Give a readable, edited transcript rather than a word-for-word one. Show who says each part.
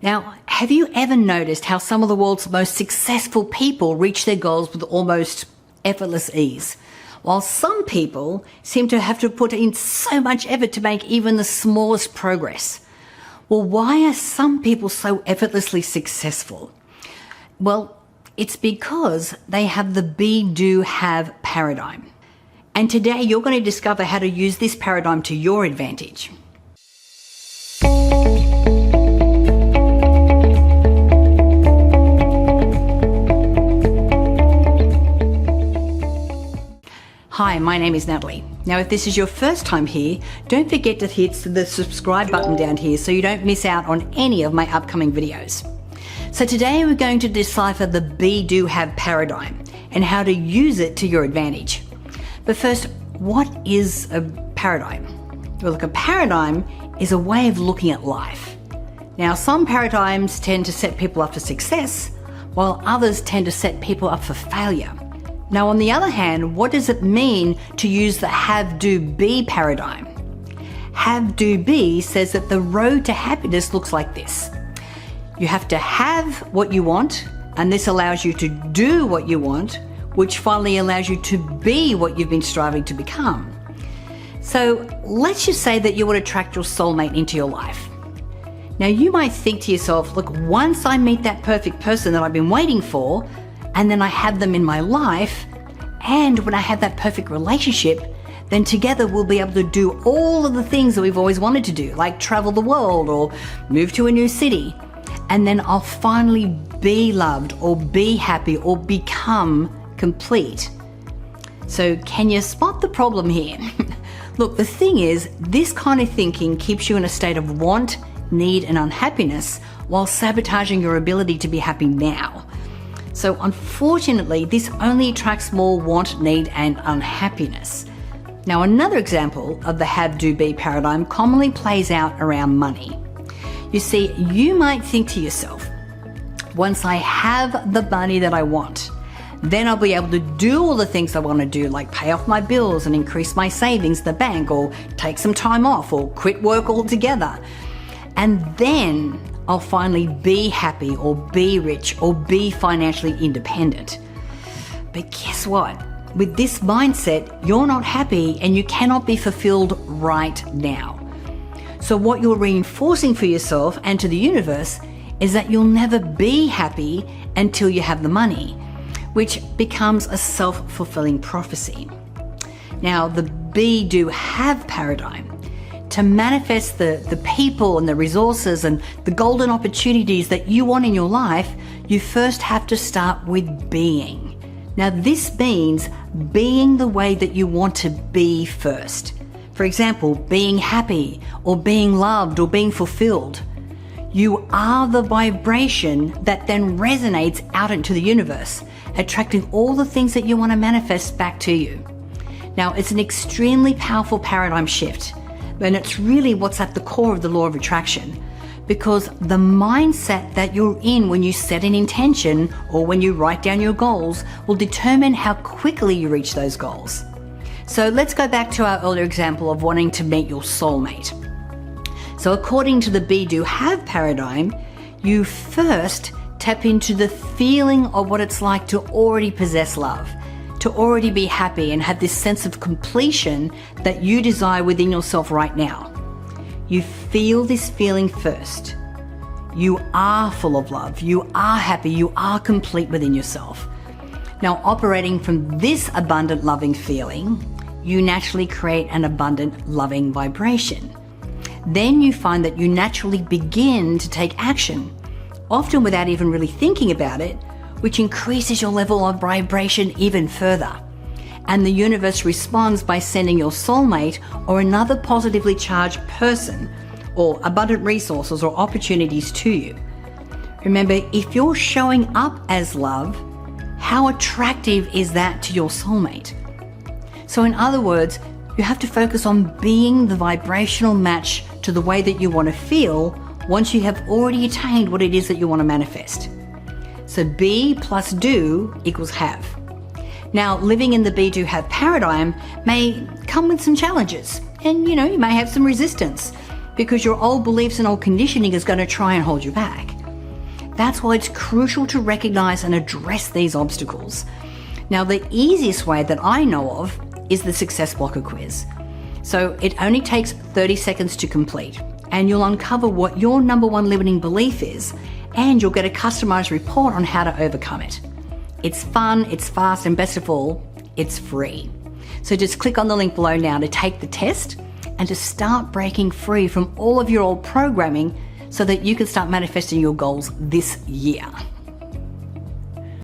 Speaker 1: Now, have you ever noticed how some of the world's most successful people reach their goals with almost effortless ease, while some people seem to have to put in so much effort to make even the smallest progress? Well, why are some people so effortlessly successful? Well, it's because they have the be, do, have paradigm. And today you're going to discover how to use this paradigm to your advantage. Hi, my name is Natalie. Now, if this is your first time here, don't forget to hit the subscribe button down here so you don't miss out on any of my upcoming videos. So today we're going to decipher the be, do, have paradigm and how to use it to your advantage. But first, what is a paradigm? Well, look, a paradigm is a way of looking at life. Now, some paradigms tend to set people up for success, while others tend to set people up for failure. Now, on the other hand, what does it mean to use the have, do, be paradigm? Have, do, be says that the road to happiness looks like this. You have to have what you want, and this allows you to do what you want, which finally allows you to be what you've been striving to become. So let's just say that you would attract your soulmate into your life. Now, you might think to yourself, look, once I meet that perfect person that I've been waiting for, and then I have them in my life, and when I have that perfect relationship, then together we'll be able to do all of the things that we've always wanted to do, like travel the world or move to a new city. And then I'll finally be loved or be happy or become complete. So can you spot the problem here? Look, the thing is, this kind of thinking keeps you in a state of want, need, and unhappiness while sabotaging your ability to be happy now. So unfortunately, this only attracts more want, need, and unhappiness. Now, another example of the have, do, be paradigm commonly plays out around money. You see, you might think to yourself, once I have the money that I want, then I'll be able to do all the things I want to do, like pay off my bills and increase my savings in the bank, or take some time off, or quit work altogether. And then I'll finally be happy or be rich or be financially independent. But guess what? With this mindset, you're not happy and you cannot be fulfilled right now. So what you're reinforcing for yourself and to the universe is that you'll never be happy until you have the money, which becomes a self-fulfilling prophecy. Now, the be, do, have paradigm, to manifest the people and the resources and the golden opportunities that you want in your life, you first have to start with being. Now, this means being the way that you want to be first. For example, being happy or being loved or being fulfilled. You are the vibration that then resonates out into the universe, attracting all the things that you want to manifest back to you. Now, it's an extremely powerful paradigm shift. And it's really what's at the core of the law of attraction, because the mindset that you're in when you set an intention or when you write down your goals will determine how quickly you reach those goals. So let's go back to our earlier example of wanting to meet your soulmate. So according to the be, do, have paradigm, you first tap into the feeling of what it's like to already possess love, to already be happy and have this sense of completion that you desire within yourself right now. You feel this feeling first. You are full of love. You are happy. You are complete within yourself. Now, operating from this abundant, loving feeling, you naturally create an abundant, loving vibration. Then you find that you naturally begin to take action, often without even really thinking about it, which increases your level of vibration even further. And the universe responds by sending your soulmate or another positively charged person or abundant resources or opportunities to you. Remember, if you're showing up as love, how attractive is that to your soulmate? So in other words, you have to focus on being the vibrational match to the way that you want to feel once you have already attained what it is that you want to manifest. So be plus do equals have. Now, living in the be, do, have paradigm may come with some challenges, and you may have some resistance because your old beliefs and old conditioning is going to try and hold you back. That's why it's crucial to recognize and address these obstacles. Now, the easiest way that I know of is the Success Blocker quiz. So it only takes 30 seconds to complete, and you'll uncover what your number one limiting belief is, and you'll get a customized report on how to overcome it. It's fun, it's fast, and best of all, it's free. So just click on the link below now to take the test and to start breaking free from all of your old programming so that you can start manifesting your goals this year.